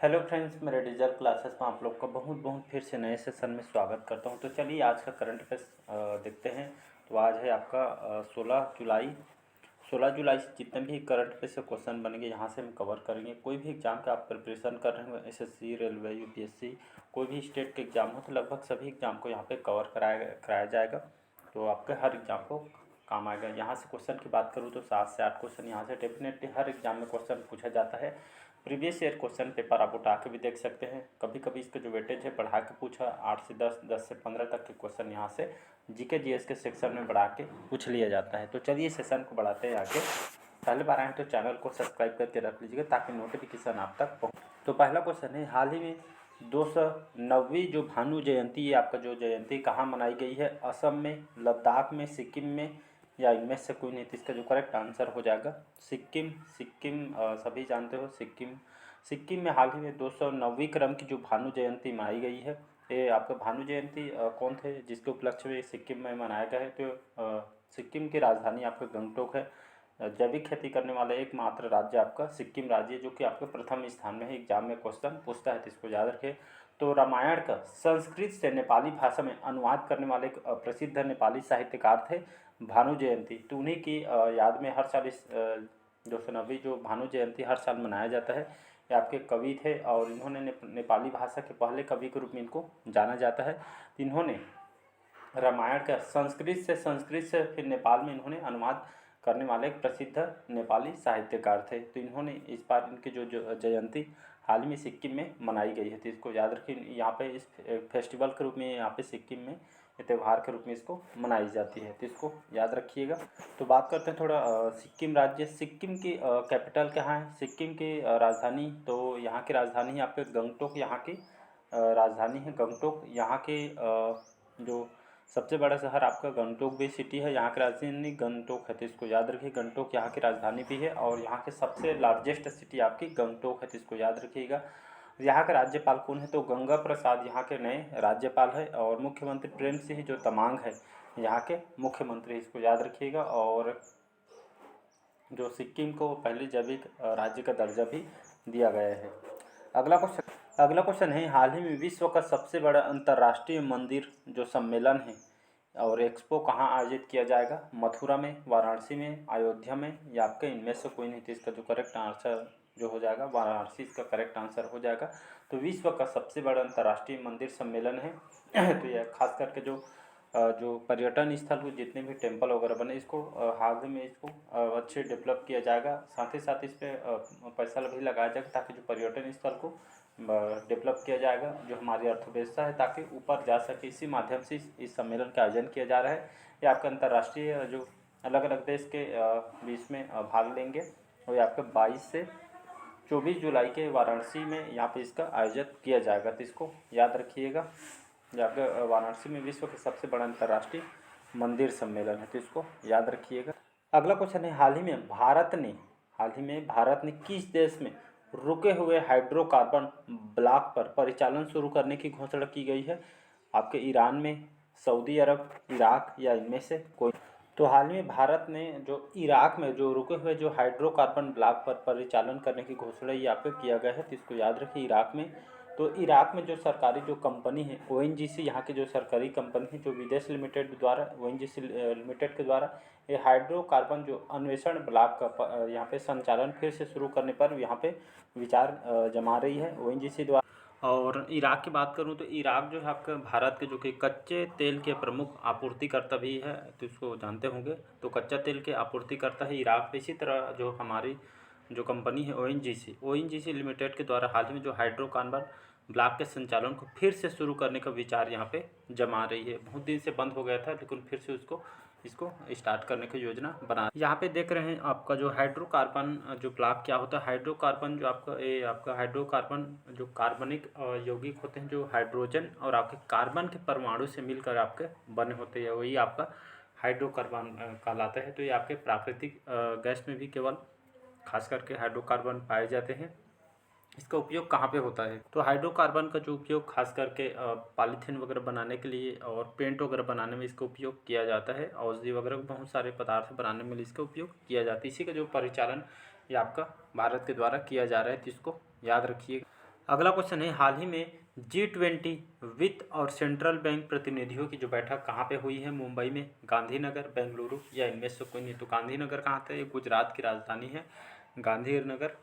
Hello friends, मेरे digital classes में आप लोग का बहुत बहुत फिर से नए सेशन में स्वागत करता हूं। तो चलिए आज का करंट अफेयर्स देखते हैं। तो आज है आपका 16 जुलाई। 16 जुलाई से जितने भी करंट अफेयर्स से क्वेश्चन बनेंगे यहाँ से हम कवर करेंगे। कोई भी एग्जाम का आप प्रिपरेशन कर रहे हो, एसएससी, रेलवे, यूपीएससी, कोई भी स्टेट के एग्जाम हो, तो लगभग सभी एग्जाम को यहाँ पे कवर कराया जाएगा। तो आपके हर एग्जाम को काम आएगा। यहाँ से क्वेश्चन की बात करूँ तो 7 से 8 क्वेश्चन यहाँ से डेफिनेटली हर एग्जाम में क्वेश्चन पूछा जाता है। प्रीवियस ईयर क्वेश्चन पेपर आप उठा के भी देख सकते हैं। कभी कभी इसका जो वेटेज है बढ़ा के पूछा, 8 से 10, 10 से 15 तक के क्वेश्चन यहाँ से जीके जीएस के सेक्शन में बढ़ा के पूछ लिया जाता है। तो चलिए सेशन को बढ़ाते हैं आगे। पहले बार आए तो चैनल को सब्सक्राइब करके रख लीजिएगा ताकि नोटिफिकेशन आप तक पहुँचे। तो पहला क्वेश्चन है, हाल ही में 209वीं जो भानु जयंती, ये आपका जो जयंती कहाँ मनाई गई है? असम में, लद्दाख में, सिक्किम में, या इनमें से कोई नहीं? तो इसका जो करेक्ट आंसर हो जाएगा सिक्किम। सिक्किम सभी जानते हो, सिक्किम में हाल ही में 209वीं क्रम की जो भानु जयंती मनाई गई है। ये आपका भानु जयंती कौन थे जिसके उपलक्ष्य में सिक्किम में मनाया गया है? तो सिक्किम की राजधानी आपका गंगटोक है। जैविक खेती करने वाला एकमात्र राज्य आपका सिक्किम राज्य, जो कि आपके प्रथम स्थान में है। एग्जाम में क्वेश्चन पूछता है तो इसको याद रखें। तो रामायण का संस्कृत से नेपाली भाषा में अनुवाद करने वाले एक प्रसिद्ध नेपाली साहित्यकार थे भानु जयंती। तो उन्हीं की याद में हर साल इस 209वीं जो भानु जयंती हर साल मनाया जाता है। ये आपके कवि थे और इन्होंने नेपाली भाषा के पहले कवि के रूप में इनको जाना जाता है। इन्होंने रामायण का संस्कृत से फिर नेपाल में इन्होंने अनुवाद करने वाले एक प्रसिद्ध नेपाली साहित्यकार थे। तो इन्होंने इस बार इनकी जो जयंती हाल ही में सिक्किम में मनाई गई है। तो इसको याद रखिए, यहाँ पे इस फेस्टिवल के रूप में यहाँ पे सिक्किम में त्यौहार के रूप में इसको मनाई जाती है। तो इसको याद रखिएगा। तो बात करते हैं थोड़ा सिक्किम राज्य। सिक्किम की कैपिटल कहाँ है? सिक्किम की राजधानी, तो यहाँ की राजधानी है आपके गंगटोक। यहाँ की राजधानी है गंगटोक। यहाँ के जो सबसे बड़ा शहर आपका गंगटोक भी सिटी है। यहाँ की राजधानी गंगटोक है। तो इसको याद रखिए, गंगटोक यहाँ की राजधानी भी है और यहाँ के सबसे लार्जेस्ट सिटी आपकी गंगटोक है। तो इसको याद रखिएगा। यहाँ के राज्यपाल कौन है? तो गंगा प्रसाद यहाँ के नए राज्यपाल है और मुख्यमंत्री प्रेम सिंह जो तमांग है यहाँ के मुख्यमंत्री। इसको याद रखिएगा। और जो सिक्किम को पहले जैविक राज्य का दर्जा भी दिया गया है। अगला क्वेश्चन है, हाल ही में विश्व का सबसे बड़ा अंतर्राष्ट्रीय मंदिर जो सम्मेलन है और एक्सपो कहाँ आयोजित किया जाएगा? मथुरा में, वाराणसी में, अयोध्या में, या आपके इनमें से कोई नहीं? तो इसका जो करेक्ट आंसर जो हो जाएगा वाराणसी इसका करेक्ट आंसर हो जाएगा। तो विश्व का सबसे बड़ा अंतर्राष्ट्रीय मंदिर सम्मेलन है। तो यह खास करके जो पर्यटन स्थल को जितने भी टेम्पल वगैरह बने, इसको हाल में इसको अच्छे डेवलप किया जाएगा। साथ ही साथ इस पर पैसा भी लगाया जाएगा ताकि जो पर्यटन स्थल को डेवलप किया जाएगा, जो हमारी अर्थव्यवस्था है ताकि ऊपर जा सके। इसी माध्यम से इस सम्मेलन का आयोजन किया जा रहा है। ये आपका अंतर्राष्ट्रीय जो अलग अलग देश के बीच में भाग लेंगे और ये आपके 22 से 24 जुलाई के वाराणसी में यहाँ पे इसका आयोजन किया जाएगा। तो इसको याद रखिएगा। यहाँ पे वाराणसी में विश्व के सबसे बड़ा अंतर्राष्ट्रीय मंदिर सम्मेलन है। तो इसको याद रखिएगा। अगला क्वेश्चन है, हाल ही में भारत ने किस देश में रुके हुए हाइड्रोकार्बन ब्लॉक पर परिचालन शुरू करने की घोषणा की गई है? आपके ईरान में, सऊदी अरब, इराक, या इनमें से कोई? तो हाल ही में भारत ने जो इराक में जो रुके हुए जो हाइड्रोकार्बन ब्लॉक पर परिचालन करने की घोषणा ये आपको किया गया है। तो इसको याद रखिए, इराक में। तो इराक में जो सरकारी जो कंपनी है ओएनजीसी, यहाँ की जो सरकारी कंपनी है जो विदेश लिमिटेड द्वारा ओएनजीसी लिमिटेड के द्वारा ये हाइड्रोकार्बन जो अन्वेषण ब्लॉक का यहाँ पे संचालन फिर से शुरू करने पर यहाँ पे विचार जमा रही है ओएनजीसी द्वारा। और इराक की बात करूं तो इराक जो है आपका भारत के जो कि कच्चे तेल के प्रमुख आपूर्तिकर्ता भी है। तो इसको जानते होंगे। तो कच्चा तेल के आपूर्तिकर्ता है इराक पे। इसी तरह जो हमारी जो कंपनी है ओएनजीसी लिमिटेड के द्वारा हाल ही में जो हाइड्रोकार्बन ब्लॉक के संचालन को फिर से शुरू करने का विचार यहाँ पे जमा रही है। बहुत दिन से बंद हो गया था लेकिन फिर से इसको स्टार्ट करने की योजना बना। यहाँ पे देख रहे हैं आपका जो हाइड्रोकार्बन जो ब्लॉक क्या होता है। हाइड्रोकार्बन जो आपका हाइड्रोकार्बन जो कार्बनिक यौगिक होते हैं जो हाइड्रोजन और आपके कार्बन के परमाणु से मिलकर आपके बने होते हैं, वही आपका हाइड्रोकार्बन कहलाता है। तो ये आपके प्राकृतिक गैस में भी केवल खास करके हाइड्रोकार्बन पाए जाते हैं। इसका उपयोग कहाँ पे होता है? तो हाइड्रोकार्बन का जो उपयोग खास करके पॉलीथीन वगैरह बनाने के लिए और पेंट वगैरह बनाने में इसका उपयोग किया जाता है। औषधि वगैरह बहुत सारे पदार्थ बनाने में इसका उपयोग किया जाता है। इसी का जो परिचालन ये आपका भारत के द्वारा किया जा रहा है। तो इसको याद रखिए। अगला क्वेश्चन है, हाल ही में G20 वित्त और सेंट्रल बैंक प्रतिनिधियों की जो बैठक कहाँ पे हुई है? मुंबई में, गांधीनगर, बेंगलुरु या इनमें से कोई नहीं? तो गांधीनगर कहाँ था? ये गुजरात की राजधानी है गांधीनगर।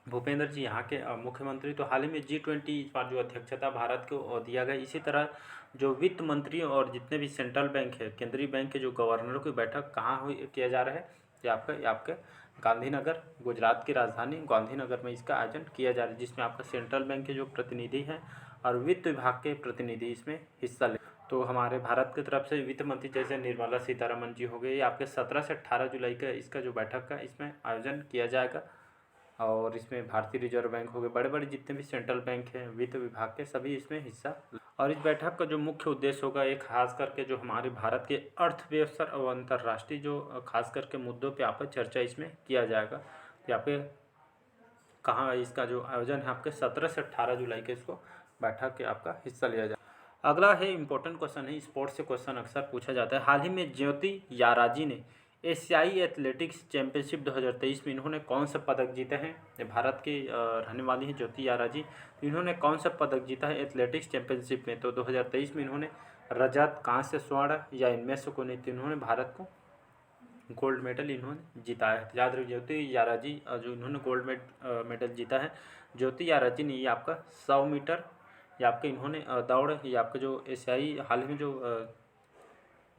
भूपेंद्र जी यहाँ के मुख्यमंत्री। तो हाल ही में G20 इस बार जो अध्यक्षता भारत को दिया गया। इसी तरह जो वित्त मंत्री और जितने भी सेंट्रल बैंक है, केंद्रीय बैंक के जो गवर्नरों की बैठक कहाँ हुई किया जा रहा है? ये आपके गांधीनगर, गुजरात की राजधानी गांधीनगर में इसका आयोजन किया जा रहा है, जिसमें आपका सेंट्रल बैंक के जो प्रतिनिधि हैं और वित्त विभाग के प्रतिनिधि इसमें हिस्सा ले। तो हमारे भारत की तरफ से वित्त मंत्री जैसे निर्मला सीतारमण जी हो गए, आपके 17 से 18 जुलाई का इसका जो बैठक का इसमें आयोजन किया जाएगा। और इसमें भारतीय रिजर्व बैंक हो गए, बड़े बड़े जितने भी सेंट्रल बैंक हैं, वित्त विभाग के सभी इसमें हिस्सा। और इस बैठक का जो मुख्य उद्देश्य होगा, एक खास करके जो हमारे भारत के अर्थव्यवस्था और अंतर्राष्ट्रीय जो खास करके मुद्दों पे आप चर्चा इसमें किया जाएगा। तो यहाँ पे कहाँ इसका जो आयोजन है आपके 17 से 18 जुलाई के इसको बैठक के आपका हिस्सा लिया जाए। अगला है इंपॉर्टेंट क्वेश्चन है, स्पोर्ट्स से क्वेश्चन अक्सर पूछा जाता है। हाल ही में ज्योति याराजी ने एशियाई एथलेटिक्स चैंपियनशिप 2023 में इन्होंने कौन सा पदक जीते हैं? ये भारत की रहने वाली है ज्योति याराजी। इन्होंने कौन सा पदक जीता है एथलेटिक्स चैंपियनशिप में? तो 2023 में इन्होंने रजत, कांस्य, स्वर्ण या इनमें से कोई नहीं? इन्होंने भारत को गोल्ड मेडल इन्होंने जीता है। याद रखिए ज्योति याराजी जो इन्होंने गोल्ड मेडल जीता है। ज्योति याराजी ने ये आपका 100 मीटर या आपके इन्होंने दौड़, ये आपके जो एशियाई हाल ही में जो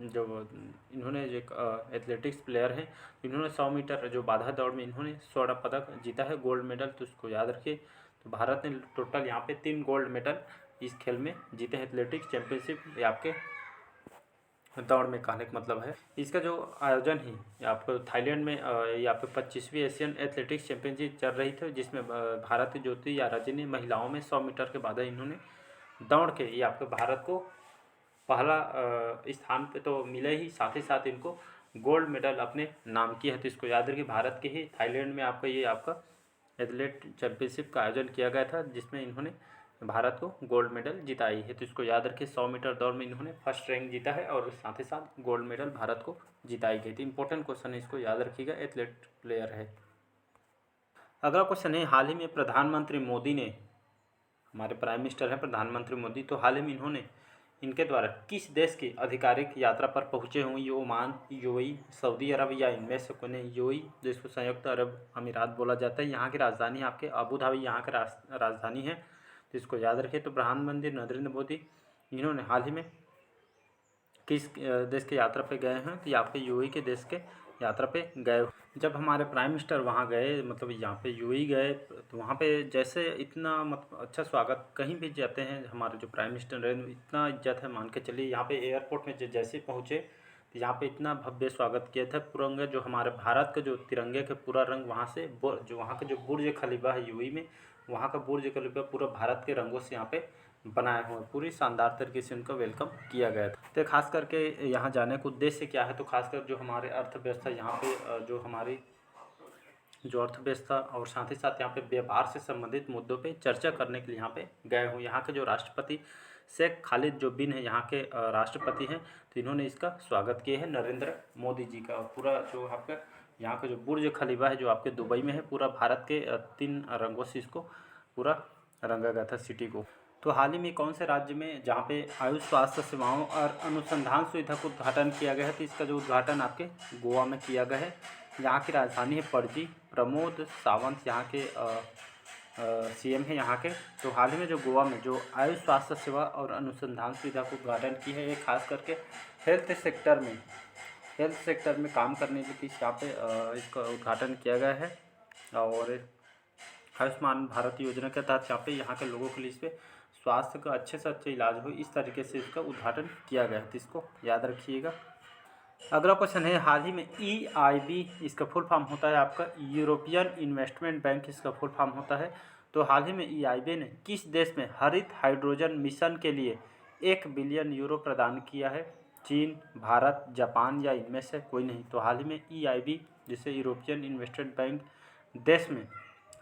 इन्होंने जो एथलेटिक्स प्लेयर हैं, इन्होंने 100 मीटर जो बाधा दौड़ में इन्होंने स्वर्ण पदक जीता है, गोल्ड मेडल। तो उसको याद रखिए। तो भारत ने टोटल यहाँ पे 3 गोल्ड मेडल इस खेल में जीते हैं। एथलेटिक्स चैंपियनशिप ये आपके दौड़ में कहने का मतलब है। इसका जो आयोजन है आपको थाईलैंड में ये आपके 25वीं एशियन एथलेटिक्स चैंपियनशिप चल रही थी, जिसमें भारत की ज्योति याराजी ने महिलाओं में 100 मीटर के बाधा इन्होंने दौड़ के ये आपके भारत को पहला स्थान पे तो मिले ही, साथ ही साथ इनको गोल्ड मेडल अपने नाम किया है। तो इसको याद रखिए, भारत के ही थाईलैंड में आपका ये आपका एथलेट चैंपियनशिप का आयोजन किया गया था, जिसमें इन्होंने भारत को गोल्ड मेडल जिताई है। तो इसको याद रखिए, 100 मीटर दौड़ में इन्होंने फर्स्ट रैंक जीता है और साथ ही साथ गोल्ड मेडल भारत को जिताई गई थी। इंपॉर्टेंट क्वेश्चन है, इसको याद रखिएगा, एथलेट प्लेयर है। अगला क्वेश्चन है, हाल ही में प्रधानमंत्री मोदी ने, हमारे प्राइम मिनिस्टर हैं प्रधानमंत्री मोदी, तो हाल ही में इन्होंने इनके द्वारा किस देश की आधिकारिक यात्रा पर पहुंचे होंगे? ये ओमान, यूएई, सऊदी अरब या इनमें से कोई नहीं? यूएई जिसको संयुक्त अरब अमीरात बोला जाता है, यहाँ की राजधानी आपके अबू धाबी यहाँ की राजधानी है। तो इसको याद रखिए। तो प्रधानमंत्री नरेंद्र मोदी इन्होंने हाल ही में किस देश के यात्रा पे गए हैं? तो आपके यूएई के देश के यात्रा पे गए। जब हमारे प्राइम मिनिस्टर वहाँ गए, मतलब यहाँ पे यूएई गए, तो वहाँ पे जैसे इतना मतलब अच्छा स्वागत कहीं भी जाते हैं, हमारे जो प्राइम मिनिस्टर रहे इतना इज्जत है, मान के चलिए। यहाँ पे एयरपोर्ट में जैसे पहुँचे तो यहाँ पे इतना भव्य स्वागत किया था। पुरंगा जो हमारे भारत का जो तिरंगे का पूरा रंग वहाँ से जो वहाँ का जो बुर्ज खलीफा है यूएई में, वहाँ का बुर्ज खलीफा पूरा भारत के रंगों से यहाँ पे बनाए हुए पूरी शानदार तरीके से उनका वेलकम किया गया था। तो खास करके यहाँ जाने का उद्देश्य क्या है? तो खासकर जो हमारे अर्थव्यवस्था यहाँ पे जो हमारी जो अर्थव्यवस्था और साथ ही साथ यहाँ पे व्यापार से संबंधित मुद्दों पे चर्चा करने के लिए यहाँ पे गए हूँ। यहाँ के जो राष्ट्रपति शेख खालिद जो बिन है, यहाँ के राष्ट्रपति हैं, तो इन्होंने इसका स्वागत किया है नरेंद्र मोदी जी का। पूरा जो आपका यहाँ का जो बुर्ज खलीफा है जो आपके दुबई में है, पूरा भारत के 3 रंगों से इसको पूरा रंगा गया था सिटी को। तो हाल ही में कौन से राज्य में जहाँ पे आयुष स्वास्थ्य सेवाओं और अनुसंधान सुविधा का उद्घाटन किया गया है? तो इसका जो उद्घाटन आपके गोवा में किया गया है। यहाँ की राजधानी है पणजी। प्रमोद सावंत यहाँ के सीएम है यहाँ के। तो हाल ही में जो गोवा में जो आयुष स्वास्थ्य सेवा और अनुसंधान सुविधा का उद्घाटन की है, ये खास करके हेल्थ सेक्टर में काम करने के लिए यहाँ पे इसका उद्घाटन किया गया है। और आयुष्मान भारत योजना के तहत यहाँ के लोगों के लिए इस पर स्वास्थ्य का अच्छे से अच्छे इलाज हो, इस तरीके से इसका उद्घाटन किया गया है। तो इसको याद रखिएगा। अगला क्वेश्चन है, हाल ही में EIB इसका फुल फॉर्म होता है आपका यूरोपियन इन्वेस्टमेंट बैंक, इसका फुल फॉर्म होता है। तो हाल ही में EIB ने किस देश में हरित हाइड्रोजन मिशन के लिए 1 बिलियन यूरो प्रदान किया है? चीन, भारत, जापान या इनमें से कोई नहीं? तो हाल ही में EIB जिसे यूरोपियन इन्वेस्टमेंट बैंक देश में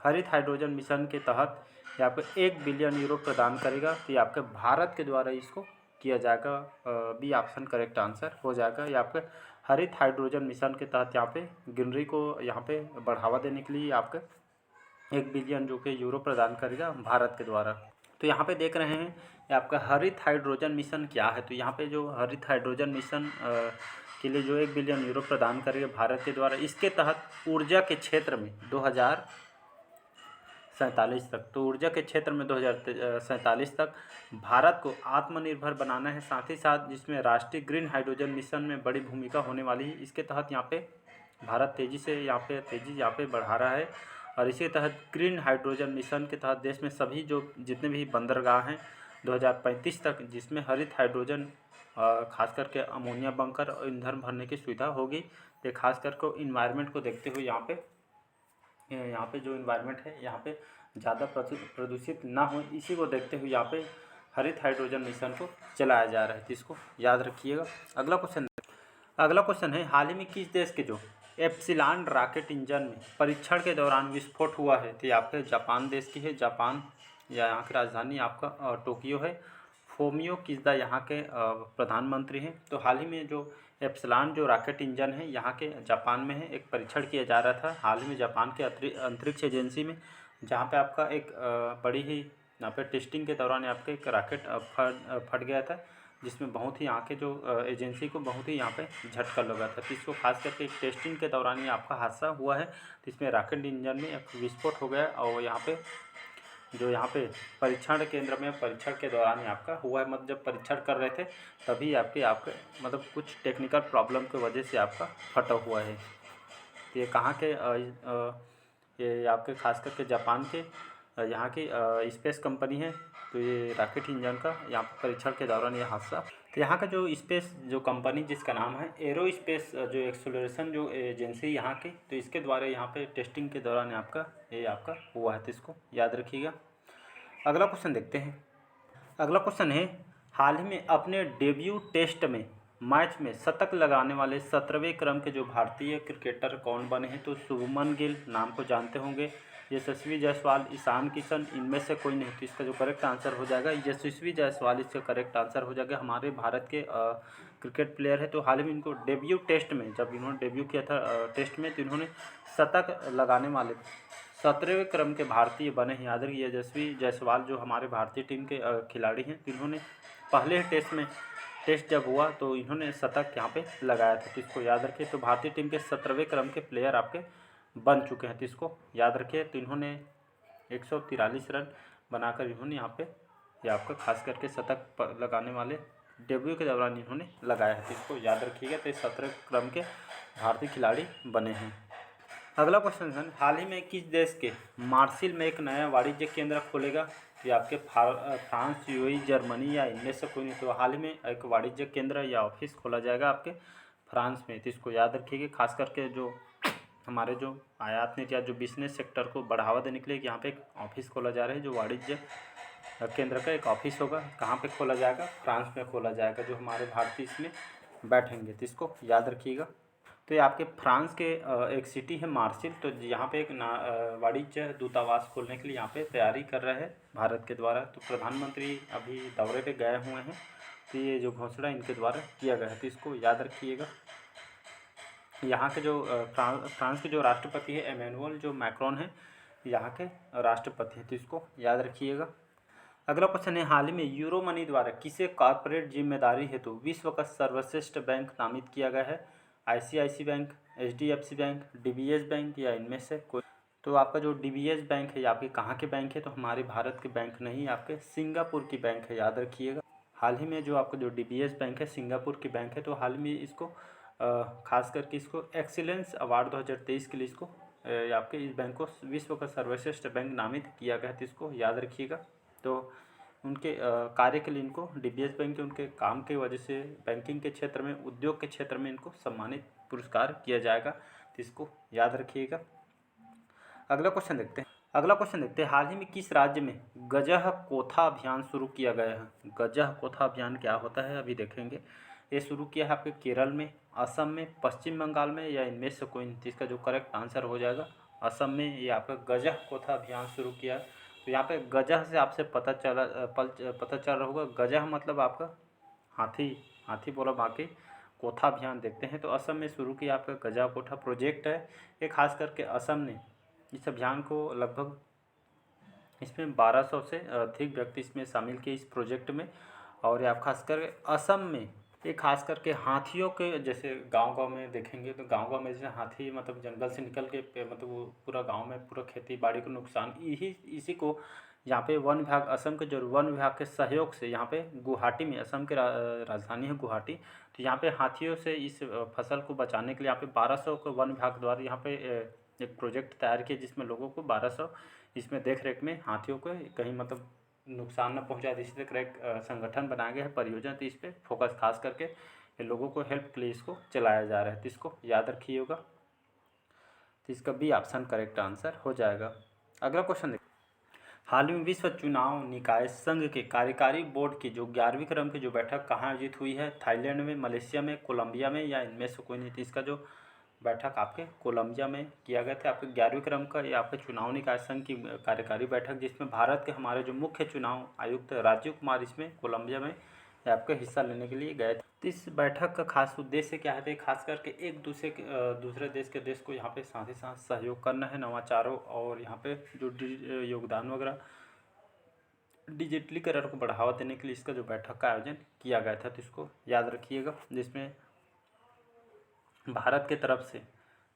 हरित हाइड्रोजन मिशन के तहत यहाँ पे 1 बिलियन यूरो प्रदान करेगा। तो ये आपके भारत के द्वारा इसको किया जाएगा। बी ऑप्शन करेक्ट आंसर हो जाएगा। ये आपके हरित हाइड्रोजन मिशन के तहत यहाँ पे ग्रीनरी को यहाँ पे बढ़ावा देने के लिए आपके 1 बिलियन जो कि यूरो प्रदान करेगा भारत के द्वारा। तो यहाँ पे देख रहे हैं ये आपका हरित हाइड्रोजन मिशन क्या है। तो यहाँ पे जो हरित हाइड्रोजन मिशन के लिए जो 1 बिलियन यूरो प्रदान करेगा भारत के द्वारा, इसके तहत ऊर्जा के क्षेत्र में 2047 तक, तो ऊर्जा के क्षेत्र में 2047 तक भारत को आत्मनिर्भर बनाना है। साथ ही साथ जिसमें राष्ट्रीय ग्रीन हाइड्रोजन मिशन में बड़ी भूमिका होने वाली है। इसके तहत यहाँ पे भारत तेज़ी बढ़ा रहा है। और इसी तहत ग्रीन हाइड्रोजन मिशन के तहत देश में सभी जो जितने भी बंदरगाह हैं 2035 तक, जिसमें हरित हाइड्रोजन खास करके अमोनिया बंकर और ईंधन भरने की सुविधा होगी। ये खास करके इन्वायरमेंट को देखते हुए यहाँ पे जो इन्वायरमेंट है यहाँ पे ज़्यादा प्रदूषित ना हो, इसी को देखते हुए यहाँ पे हरित हाइड्रोजन मिशन को चलाया जा रहा है। तो इसको याद रखिएगा। अगला क्वेश्चन है, हाल ही में किस देश के जो एप्सिलॉन रॉकेट इंजन में परीक्षण के दौरान विस्फोट हुआ है। तो आपके जापान देश की है, जापान या यहाँ की राजधानी आपका टोक्यो है। फोमियो किस्दा यहाँ के प्रधानमंत्री हैं। तो हाल ही में जो एप्सिलॉन जो रॉकेट इंजन है यहाँ के जापान में है, एक परीक्षण किया जा रहा था हाल ही में जापान के अंतरिक्ष एजेंसी में, जहाँ पे आपका एक बड़ी ही यहाँ पे टेस्टिंग के दौरान आपका एक रॉकेट फट गया था, जिसमें बहुत ही यहाँ के जो एजेंसी को बहुत ही यहाँ पे झटका लगा था। तो इसको खास करके एक टेस्टिंग के दौरान ये आपका हादसा हुआ है। तो इसमें रॉकेट इंजन में एक विस्फोट हो गया और यहाँ पे परीक्षण केंद्र में परीक्षण के दौरान ये आपका हुआ है। मतलब जब परीक्षण कर रहे थे तभी आपके मतलब कुछ टेक्निकल प्रॉब्लम की वजह से आपका फटा हुआ है। तो ये कहाँ के ये आपके खास करके जापान के यहाँ की स्पेस कंपनी है। तो ये रॉकेट इंजन का यहाँ पर परीक्षण के दौरान ये हादसा। तो यहाँ का जो स्पेस जो कंपनी जिसका नाम है एरो स्पेस जो एक्सप्लोरेशन जो एजेंसी यहाँ की, तो इसके द्वारा यहाँ पे टेस्टिंग के दौरान ये आपका हुआ है। तो इसको याद रखिएगा। अगला क्वेश्चन देखते हैं। अगला क्वेश्चन है, हाल ही में अपने डेब्यू टेस्ट में मैच में शतक लगाने वाले 17वें क्रम के जो भारतीय क्रिकेटर कौन बने हैं। तो शुभमन गिल नाम को जानते होंगे, यशस्वी जायसवाल, ईशान किशन, इनमें से कोई नहीं। तो इसका जो करेक्ट आंसर हो जाएगा यशस्वी जायसवाल, इसका करेक्ट आंसर हो जाएगा। हमारे भारत के क्रिकेट प्लेयर है। तो हाल ही में इनको डेब्यू टेस्ट में जब इन्होंने डेब्यू किया था टेस्ट में, तो इन्होंने शतक लगाने वाले 17वें क्रम के भारतीय बने हैं। याद रखिए यशस्वी जायसवाल जो हमारे भारतीय टीम के खिलाड़ी हैं, तो इन्होंने पहले टेस्ट जब हुआ तो इन्होंने शतक यहाँ पे लगाया था। तो इसको याद रखिए। तो भारतीय टीम के 17वें क्रम के प्लेयर आपके बन चुके हैं। तो इसको याद रखिए। तो इन्होंने 143 रन बनाकर इन्होंने यहाँ पे ये आपका खास करके शतक लगाने वाले डेब्यू के दौरान इन्होंने लगाया है। तो इसको याद रखिएगा। तो 17 क्रम के भारतीय खिलाड़ी बने हैं। अगला क्वेश्चन है, हाल ही में किस देश के मार्सिल में एक नया वाणिज्य केंद्र खोलेगा। तो आपके फ्रांस, यूएई, जर्मनी या इनमें से कोई नहीं। तो हाल ही में एक वाणिज्य केंद्र या ऑफिस खोला जाएगा आपके फ्रांस में। तो इसको याद रखिएगा। खास करके जो हमारे जो आयात निर्यात जो बिजनेस सेक्टर को बढ़ावा देने के लिए यहाँ पे एक ऑफिस खोला जा रहा है, जो वाणिज्य केंद्र का एक ऑफिस होगा। कहाँ पे खोला जाएगा? फ्रांस में खोला जाएगा, जो हमारे भारतीय इसमें बैठेंगे। तो इसको याद रखिएगा। तो ये आपके फ्रांस के एक सिटी है मार्सिल। तो यहाँ पे एक वाणिज्य दूतावास खोलने के लिए यहाँ पे तैयारी कर रहे हैं भारत के द्वारा। तो प्रधानमंत्री अभी दौरे पे गए हुए हैं। तो ये जो घोषणा इनके द्वारा किया गया है, तो इसको याद रखिएगा। यहाँ के जो फ्रांस के जो राष्ट्रपति है एमेनुअल जो मैक्रोन है, यहाँ के राष्ट्रपति हैं। तो इसको याद रखिएगा। अगला क्वेश्चन है, हाल ही में यूरो मनी द्वारा किसे कॉर्पोरेट जिम्मेदारी हेतु विश्व का सर्वश्रेष्ठ बैंक नामित किया गया है। ICICI bank, HDFC bank, DBS bank या इनमें से कोई। तो आपका जो डीबीएस बैंक है, आपके कहाँ के बैंक है? तो हमारे भारत के बैंक नहीं, आपके सिंगापुर की बैंक है। याद रखिएगा। हाल ही में जो आपका जो डीबीएस बैंक है सिंगापुर की बैंक है। तो हाल में इसको खास करके इसको एक्सीलेंस अवार्ड 2023 के लिए इसको आपके इस बैंक को विश्व का सर्वश्रेष्ठ बैंक नामित किया गया है। तो इसको याद रखिएगा। तो उनके कार्य के लिए इनको डीबीएस बैंक के उनके काम की वजह से बैंकिंग के क्षेत्र में, उद्योग के क्षेत्र में इनको सम्मानित पुरस्कार किया जाएगा। तो इसको याद रखिएगा। अगला क्वेश्चन देखते हैं, हाल ही में किस राज्य में गजह कोथा अभियान शुरू किया गया है। गजह कोथा अभियान क्या होता है अभी देखेंगे। ये शुरू किया है आपके केरल में, असम में, पश्चिम बंगाल में या इनमें से कोई नहीं। इसका जो करेक्ट आंसर हो जाएगा असम में ये आपका गजह कोथा अभियान शुरू किया। तो यहाँ पे गजह से आपसे पता चल रहा होगा। गजह मतलब आपका हाथी बोला, बाकी कोथा अभियान देखते हैं। तो असम में शुरू किया आपका गजह कोठा प्रोजेक्ट है। ये खास करके असम ने इस अभियान को लगभग इसमें 1200 से अधिक व्यक्ति इसमें शामिल किए इस प्रोजेक्ट में। और आप खासकर असम में ये खास करके हाथियों के, जैसे गांव-गांव में देखेंगे तो गांव-गांव में जैसे हाथी मतलब जंगल से निकल के मतलब वो पूरा गांव में पूरा खेती बाड़ी को नुकसान, यही इसी को यहाँ पे वन विभाग, असम के जो वन विभाग के सहयोग से यहाँ पे गुवाहाटी में, असम के राजधानी है गुवाहाटी, तो यहाँ पे हाथियों से इस फसल को बचाने के लिए यहाँ पे 1200 को वन विभाग द्वारा यहाँ पे एक प्रोजेक्ट तैयार किया, जिसमें लोगों को 1200 इसमें देख रेख में हाथियों को कहीं मतलब नुकसान न पहुंचाए, इसी तरह एक संगठन बनाया गया है, परियोजना। तो इस पर फोकस खास करके ये लोगों को हेल्प के लिए इसको चलाया जा रहा है, तो इसको याद रखिएगा। तो इसका बी ऑप्शन करेक्ट आंसर हो जाएगा। अगला क्वेश्चन देखिए, हाल ही में विश्व चुनाव निकाय संघ के कार्यकारी बोर्ड की जो 11वीं क्रम की जो बैठक कहाँ आयोजित हुई है? थाईलैंड में, मलेशिया में, कोलंबिया में, या इनमें से कोई नहीं? तो इसका जो बैठक आपके कोलंबिया में किया गया था। आपके 11वीं क्रम का ये आपके चुनाव निकाय संघ की कार्यकारी बैठक, जिसमें भारत के हमारे जो मुख्य चुनाव आयुक्त राजीव कुमार इसमें कोलंबिया में आपके हिस्सा लेने के लिए गए थे। तो इस बैठक का खास उद्देश्य क्या है? तो खास करके एक दूसरे देश को यहाँ पे साथ ही साथ सहयोग करना है, नवाचारों और यहाँ पे जो योगदान वगैरह डिजिटलीकरण को बढ़ावा देने के लिए इसका जो बैठक का आयोजन किया गया था। तो इसको याद रखिएगा, जिसमें भारत के तरफ से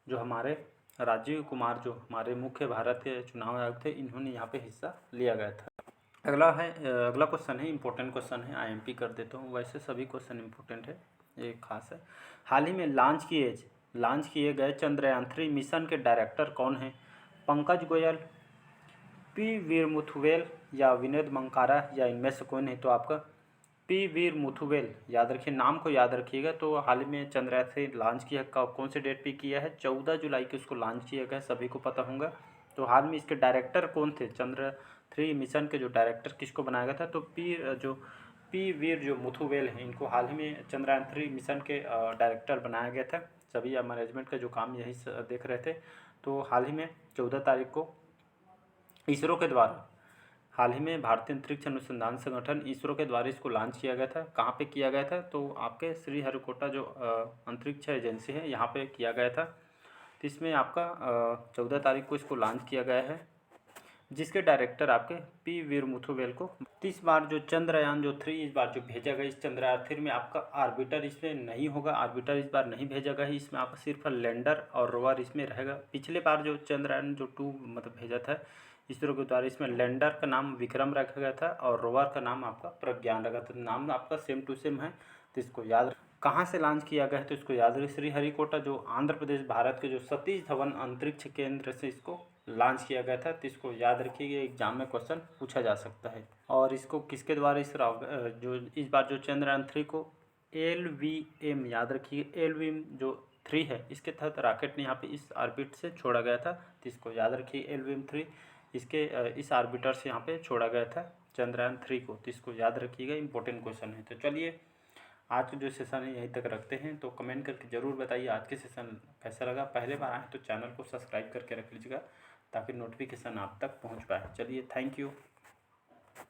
जो हमारे राजीव कुमार जो हमारे मुख्य भारत के चुनाव आयुक्त थे, इन्होंने यहाँ पे हिस्सा लिया गया था। अगला क्वेश्चन है, इंपॉर्टेंट क्वेश्चन है, आईएमपी कर देता हूँ, वैसे सभी क्वेश्चन इंपॉर्टेंट है, ये खास है। हाल ही में लॉन्च किए गए चंद्रयान 3 मिशन के डायरेक्टर कौन हैं? पंकज गोयल, पी वीर मुथुवेल, या विनोद मंकारा, या इनमें से कोई नहीं? तो आपका पी वीर मुथुवेल याद रखिए, नाम को याद रखिएगा। तो हाल ही में चंद्रयान 3 लॉन्च किया, कौन से डेट पे किया है? 14 जुलाई को इसको लॉन्च किया गया, सभी को पता होगा। तो हाल में इसके डायरेक्टर कौन थे? चंद्रयान 3 मिशन के जो डायरेक्टर किसको बनाया गया था? तो पी वीर जो मुथुवेल हैं, इनको हाल ही में चंद्रयान 3 मिशन के डायरेक्टर बनाया गया था। सभी मैनेजमेंट का जो काम यही देख रहे थे। तो हाल ही में 14 तारीख को इसरो के द्वारा, हाल ही में भारतीय अंतरिक्ष अनुसंधान संगठन इसरो के द्वारा इसको लॉन्च किया गया था। कहाँ पे किया गया था? तो आपके श्रीहरिकोटा जो अंतरिक्ष एजेंसी है, यहाँ पे किया गया था। तो इसमें आपका 14 तारीख को इसको लॉन्च किया गया है, जिसके डायरेक्टर आपके पी वीर मुथुवेल को। तो इस बार जो चंद्रयान जो 3 इस बार जो भेजा गया, इस चंद्रयान 3 में आपका आर्बिटर इसमें नहीं होगा, आर्बिटर इस बार नहीं भेजा गया है। इसमें आपका सिर्फ लैंडर और रोवर इसमें रहेगा। पिछले बार जो चंद्रयान जो 2 मतलब भेजा था इसरो के द्वारा, इसमें लैंडर का नाम विक्रम रखा गया था और रोवर का नाम आपका प्रज्ञान रखा था। नाम आपका सेम टू सेम है, तो इसको याद। कहाँ से लॉन्च किया गया है? तो इसको याद रखिए, श्रीहरिकोटा जो आंध्र प्रदेश भारत के जो सतीश धवन अंतरिक्ष केंद्र से इसको लॉन्च किया गया था। तो इसको याद रखिए, एग्जाम में क्वेश्चन पूछा जा सकता है। और इसको किसके द्वारा जो इस बार जो चंद्रयान 3 को LVM याद रखिए, LVM जो 3 है, इसके तहत रॉकेट ने यहाँ पे इस ऑर्बिट से छोड़ा गया था। तो इसको याद रखिए, LVM 3 इसके इस आर्बिटर से यहाँ पे छोड़ा गया था चंद्रयान 3 को। तो इसको याद रखिएगा, इंपॉर्टेंट क्वेश्चन है। तो चलिए आज जो सेशन है यहीं तक रखते हैं। तो कमेंट करके ज़रूर बताइए आज के सेशन कैसा लगा। पहले बार आए तो चैनल को सब्सक्राइब करके रख लीजिएगा, ताकि नोटिफिकेशन आप तक पहुंच पाए। चलिए, थैंक यू।